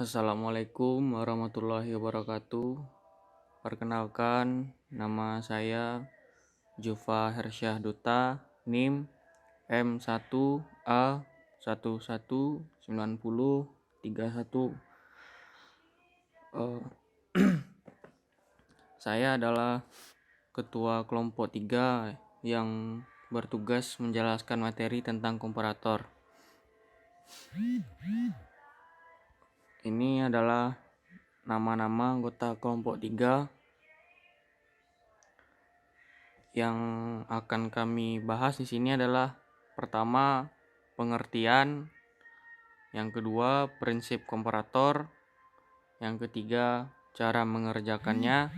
Assalamualaikum warahmatullahi wabarakatuh. Perkenalkan, nama saya Jufa Hersyah Duta, NIM M1A11903 Eh, Saya adalah ketua kelompok 3 yang bertugas menjelaskan materi tentang komparator. Ini adalah nama-nama anggota kelompok 3 yang akan kami bahas di sini adalah pertama, pengertian, yang kedua, prinsip komparator, yang ketiga, cara mengerjakannya,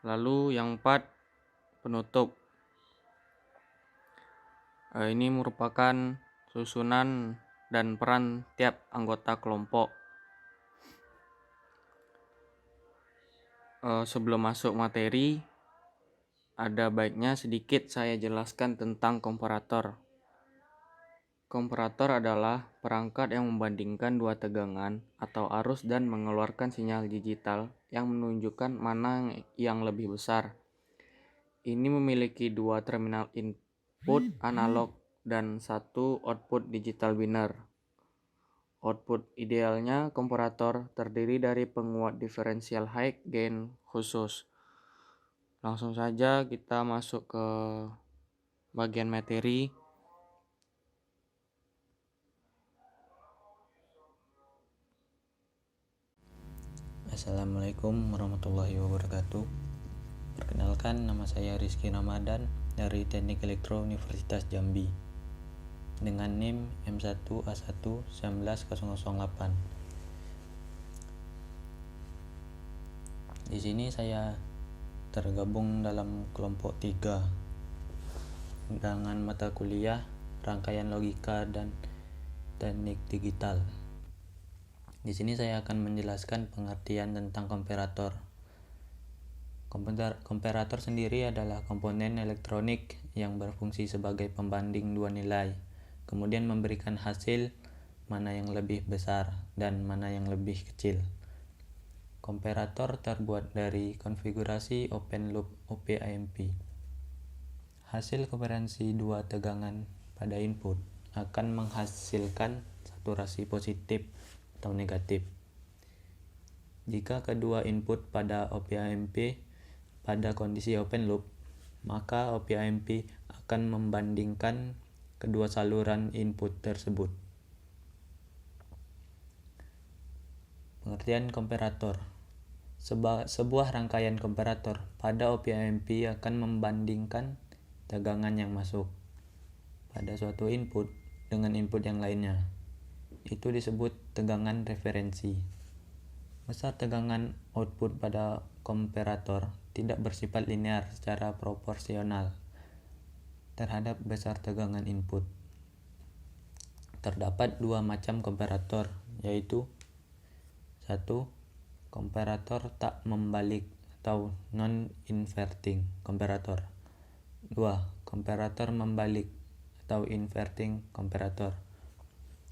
lalu yang keempat, penutup. Ini merupakan susunan dan peran tiap anggota kelompok. Sebelum masuk materi, ada baiknya sedikit saya jelaskan tentang komparator. Komparator adalah perangkat yang membandingkan dua tegangan atau arus dan mengeluarkan sinyal digital yang menunjukkan mana yang lebih besar. Ini memiliki dua terminal input analog dan satu output digital biner. Output idealnya komparator terdiri dari penguat diferensial high gain khusus. Langsung saja kita masuk ke bagian materi. Assalamualaikum warahmatullahi wabarakatuh. Perkenalkan, nama saya Rizky Ramadan dari Teknik Elektro Universitas Jambi dengan NIM M1A11908. Di sini saya tergabung dalam kelompok 3 dengan mata kuliah rangkaian logika dan teknik digital. Di sini saya akan menjelaskan pengertian tentang komparator. Komparator sendiri adalah komponen elektronik yang berfungsi sebagai pembanding dua nilai, kemudian memberikan hasil mana yang lebih besar dan mana yang lebih kecil. Komparator terbuat dari konfigurasi open loop OP-AMP. Hasil komparansi dua tegangan pada input akan menghasilkan saturasi positif atau negatif. Jika kedua input pada OP-AMP pada kondisi open loop, maka OP-AMP akan membandingkan kedua saluran input tersebut. Pengertian komparator. Sebuah rangkaian komparator pada OP-AMP akan membandingkan tegangan yang masuk pada suatu input dengan input yang lainnya. Itu disebut tegangan referensi. Besar tegangan output pada komparator tidak bersifat linear secara proporsional terhadap besar tegangan input. Terdapat dua macam komparator, yaitu 1. Komparator tak membalik atau non-inverting komparator. 2. Komparator membalik atau inverting komparator.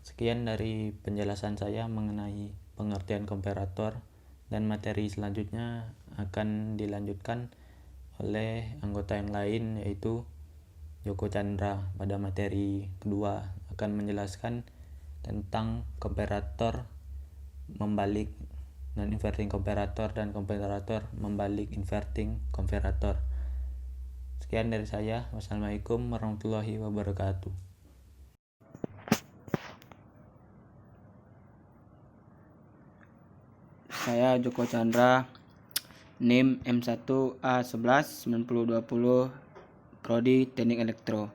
Sekian dari penjelasan saya mengenai pengertian komparator, dan materi selanjutnya akan dilanjutkan oleh anggota yang lain, yaitu Joko Chandra. Pada materi kedua akan menjelaskan tentang komparator membalik non-inverting komparator dan komparator membalik inverting komparator. Sekian dari saya. Wassalamualaikum warahmatullahi wabarakatuh. Saya Joko Chandra, NIM M1A119020, Prodi Teknik Elektro.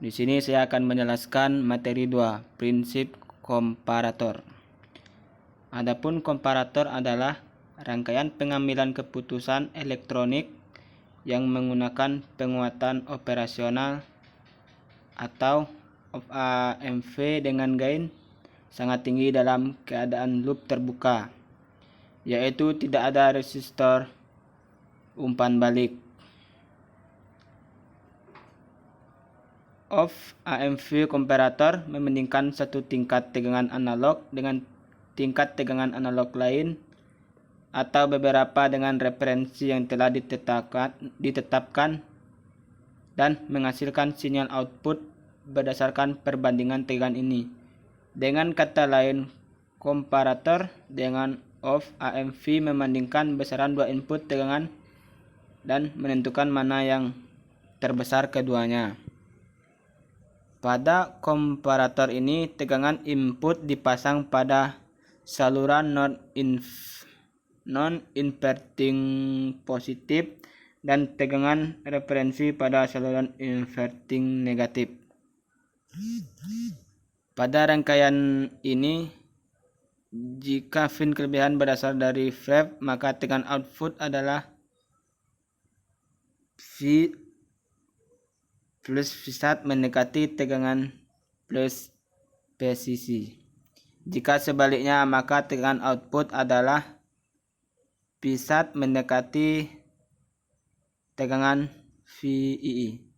Di sini saya akan menjelaskan materi 2, prinsip komparator. Adapun komparator adalah rangkaian pengambilan keputusan elektronik yang menggunakan penguatan operasional atau OP-AMP dengan gain sangat tinggi dalam keadaan loop terbuka, yaitu tidak ada resistor umpan balik. OP-AMP komparator membandingkan satu tingkat tegangan analog dengan tingkat tegangan analog lain atau beberapa dengan referensi yang telah ditetapkan dan menghasilkan sinyal output berdasarkan perbandingan tegangan ini. Dengan kata lain, komparator dengan of AMV membandingkan besaran dua input tegangan dan menentukan mana yang terbesar keduanya. Pada komparator ini, tegangan input dipasang pada saluran non-inverting positif dan tegangan referensi pada saluran inverting negatif. Pada rangkaian ini, jika fin kelebihan berasal dari FREV, maka tegangan output adalah V plus Vsat mendekati tegangan plus PCC. Jika sebaliknya, maka tegangan output adalah Vsat mendekati tegangan VII.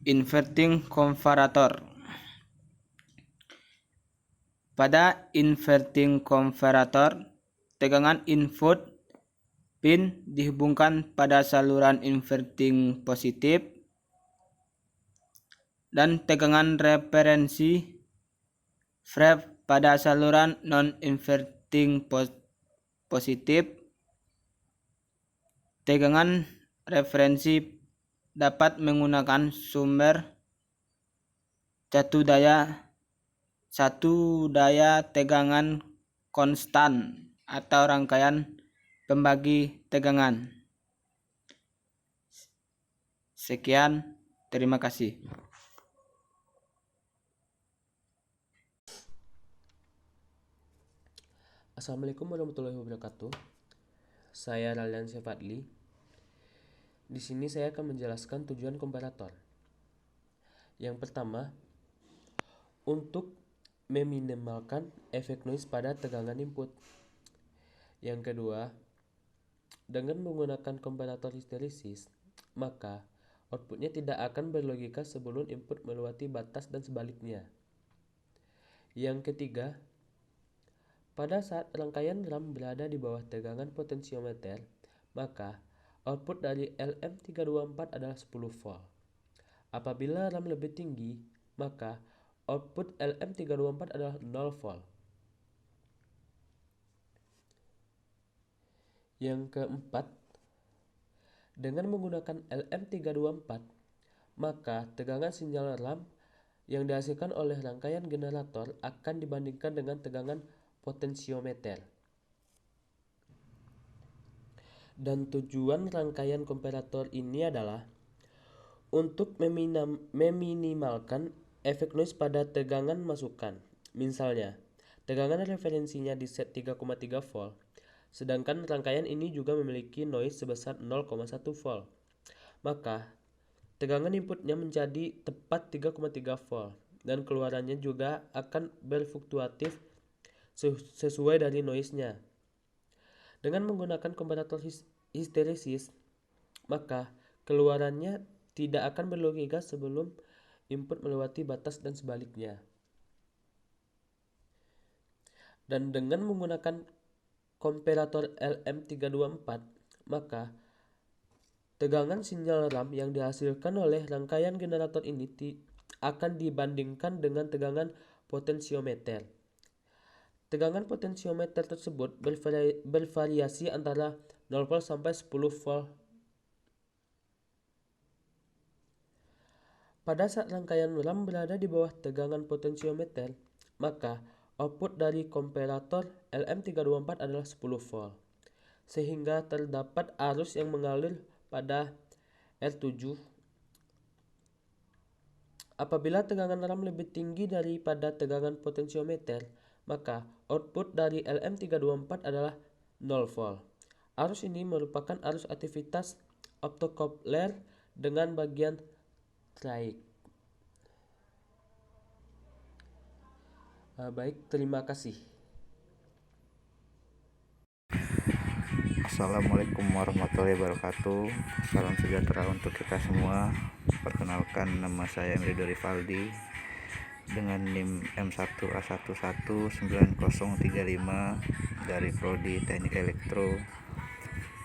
Inverting comparator. Pada inverting comparator, tegangan input pin dihubungkan pada saluran inverting positif dan tegangan referensi FREV pada saluran non-inverting positif. Tegangan referensi dapat menggunakan sumber satu daya tegangan konstan atau rangkaian pembagi tegangan. Sekian, terima kasih. Assalamualaikum warahmatullahi wabarakatuh. Saya Ralian Syafadli. Di sini saya akan menjelaskan tujuan komparator. Yang pertama, untuk meminimalkan efek noise pada tegangan input. Yang kedua, dengan menggunakan komparator histeresis, maka outputnya tidak akan berlogika sebelum input melewati batas dan sebaliknya. Yang ketiga, pada saat rangkaian RAM berada di bawah tegangan potensiometer, maka output dari LM324 adalah 10 volt. Apabila RAM lebih tinggi, maka output LM324 adalah 0 volt. Yang keempat, dengan menggunakan LM324, maka tegangan sinyal RAM yang dihasilkan oleh rangkaian generator akan dibandingkan dengan tegangan potensiometer. Dan tujuan rangkaian komparator ini adalah untuk meminimalkan efek noise pada tegangan masukan. Misalnya, tegangan referensinya di set 3,3 volt, sedangkan rangkaian ini juga memiliki noise sebesar 0,1 volt. Maka, tegangan inputnya menjadi tepat 3,3 volt dan keluarannya juga akan berfluktuatif sesuai dari noise-nya. Dengan menggunakan komparator histeresis, maka keluarannya tidak akan berlogika sebelum input melewati batas dan sebaliknya. Dan dengan menggunakan komparator LM324, maka tegangan sinyal RAM yang dihasilkan oleh rangkaian generator ini akan dibandingkan dengan tegangan potensiometer. Tegangan potensiometer tersebut bervariasi antara 0 volt sampai 10 volt. Pada saat rangkaian RAM berada di bawah tegangan potensiometer, maka output dari komparator LM324 adalah 10 volt, sehingga terdapat arus yang mengalir pada R7. Apabila tegangan RAM lebih tinggi daripada tegangan potensiometer, maka output dari LM324 adalah 0 volt. Arus ini merupakan arus aktivitas optocoupler dengan bagian traik. Baik, terima kasih. Assalamualaikum warahmatullahi wabarakatuh. Salam sejahtera untuk kita semua. Perkenalkan, nama saya Emrido Rivaldi dengan NIM M1A1190035 dari Prodi Teknik Elektro.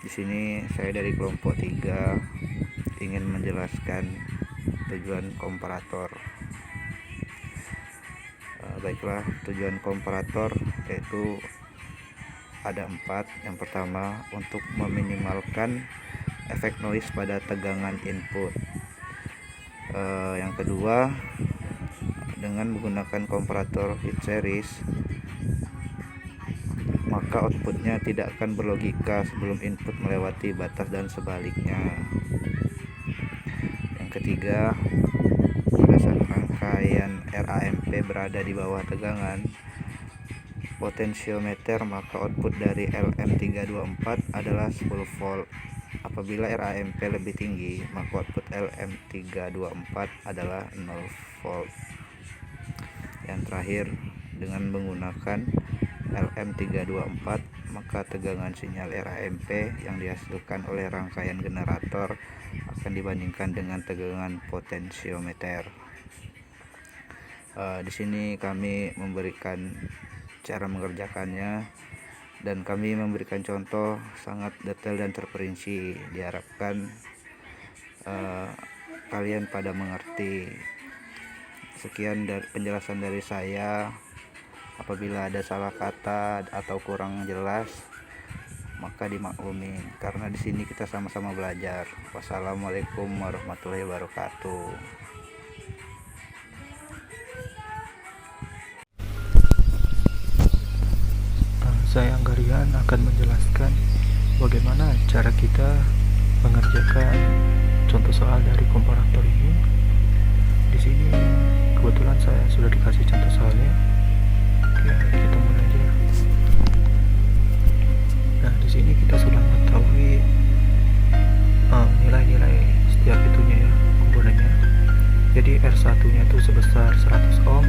Di sini saya dari kelompok 3 ingin menjelaskan tujuan komparator. Baiklah, tujuan komparator yaitu ada 4. Yang pertama, untuk meminimalkan efek noise pada tegangan input. Yang kedua, dengan menggunakan komparator heat series, maka outputnya tidak akan berlogika sebelum input melewati batas dan sebaliknya. Yang ketiga, pada saat rangkaian RAMP berada di bawah tegangan potensiometer, maka output dari LM324 adalah 10 volt. Apabila RAMP lebih tinggi, maka output LM324 adalah 0 volt. Yang terakhir, dengan menggunakan LM324, maka tegangan sinyal RAMP yang dihasilkan oleh rangkaian generator akan dibandingkan dengan tegangan potensiometer. Di sini kami memberikan cara mengerjakannya dan kami memberikan contoh sangat detail dan terperinci. Diharapkan kalian pada mengerti. Sekian dari penjelasan dari saya. Apabila ada salah kata atau kurang jelas, maka dimaklumi karena di sini kita sama-sama belajar. Wassalamualaikum warahmatullahi wabarakatuh. Saya Anggarian akan menjelaskan bagaimana cara kita mengerjakan contoh soal dari komparator ini. Di sini kebetulan saya sudah dikasih contoh soalnya. Oke, kita mulai aja. Nah, di sini kita sudah mengetahui nilai-nilai setiap itunya ya, komponennya. Jadi R1-nya itu sebesar 100 ohm,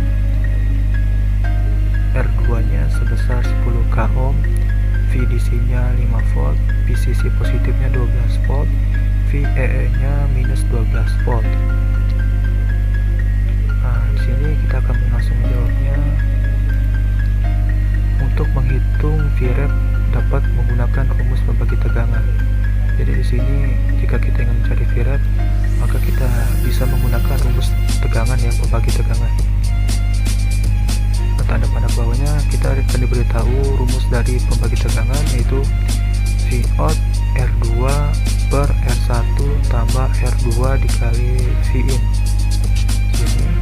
R2-nya sebesar 10 k ohm, VDC-nya 5 volt, VCC positifnya 12 volt, VEE-nya minus 12 volt. Nah, di sini kita akan langsung menjawabnya. Untuk menghitung Vref dapat menggunakan rumus pembagi tegangan. Jadi di sini jika kita ingin mencari Vref, maka kita bisa menggunakan rumus tegangan ya, pembagi tegangan. Tanda pada bawahnya kita akan diberitahu rumus dari pembagi tegangan, yaitu Vout R2 per R1 tambah R2 dikali Vin. Sini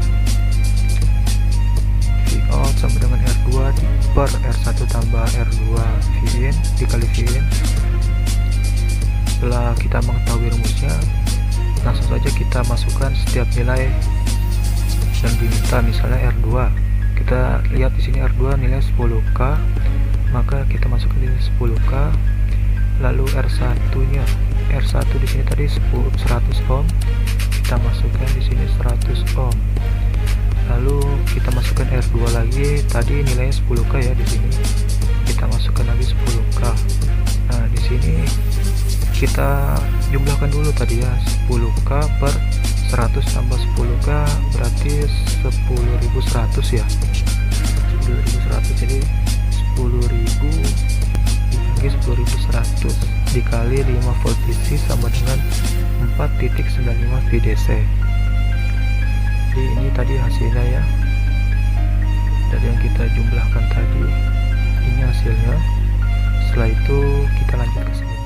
Vout sama dengan R2 per R1 tambah R2 Vin dikali Vin. Setelah kita mengetahui rumusnya, langsung saja kita masukkan setiap nilai yang diminta. Misalnya R2, kita lihat di sini R2 nilai 10k, maka kita masukkan di 10k. Lalu R1-nya, R1 di sini tadi 100 ohm, kita masukkan di sini 100 ohm. Lalu kita masukkan R2 lagi, tadi nilainya 10k ya, di sini kita masukkan lagi 10k. Nah, di sini kita jumlahkan dulu tadi ya, 10k per 100 tambah 10k berarti 10.100 ya, 10.100. jadi 10.000 dibagi 10.100 dikali 5 volt DC sama dengan 4.95 VDC. Jadi ini tadi hasilnya ya, dari yang kita jumlahkan tadi, ini hasilnya. Setelah itu kita lanjut ke sini.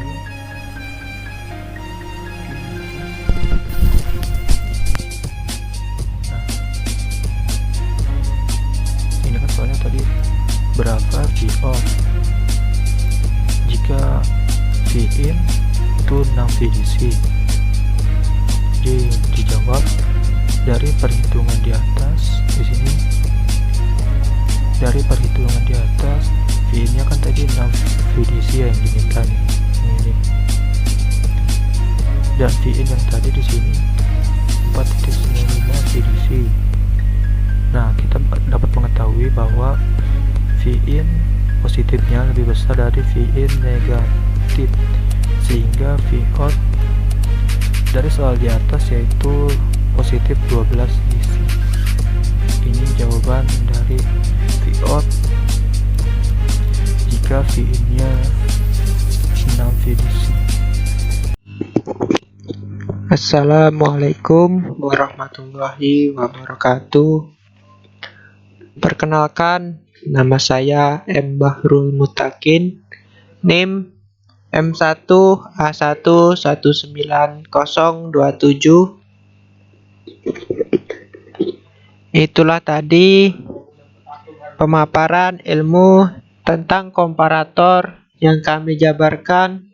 Soalnya tadi berapa Vout, jika Vin itu 6 VDC. Jadi dijawab dari perhitungan di atas. Di sini dari perhitungan di atas, Vin-nya kan tadi 6 VDC yang diminta nih, ini. Dan Vin yang tadi di sini 4.95 VDC. Nah, kita dapat mengetahui bahwa Vin positifnya lebih besar dari Vin positif, sehingga Vout dari soal di atas yaitu positif 12 DC. Ini jawaban dari Vout jika Vin-nya 6 VDC. Assalamualaikum warahmatullahi wabarakatuh. Perkenalkan, nama saya M. Bahrul Mutakin, NIM M1A1190027. Itulah tadi pemaparan ilmu tentang komparator yang kami jabarkan,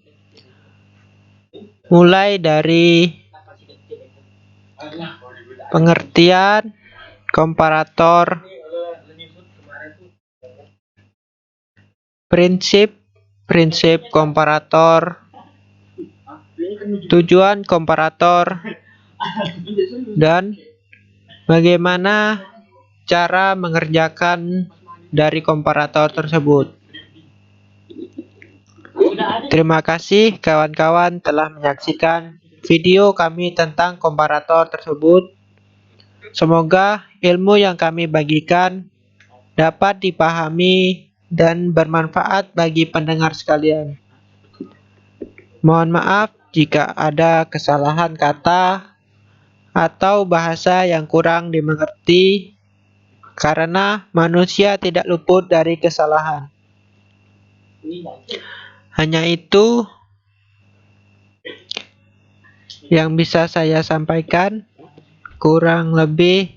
mulai dari pengertian komparator, prinsip komparator, tujuan komparator, dan bagaimana cara mengerjakan dari komparator tersebut. Terima kasih kawan-kawan telah menyaksikan video kami tentang komparator tersebut. Semoga ilmu yang kami bagikan dapat dipahami dan bermanfaat bagi pendengar sekalian. Mohon maaf jika ada kesalahan kata atau bahasa yang kurang dimengerti, karena manusia tidak luput dari kesalahan. Hanya itu yang bisa saya sampaikan. Kurang lebih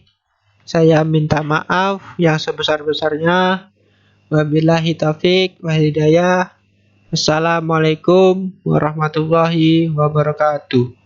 saya minta maaf yang sebesar-besarnya. Wabillahi taufik wal hidayah. Assalamualaikum warahmatullahi wabarakatuh.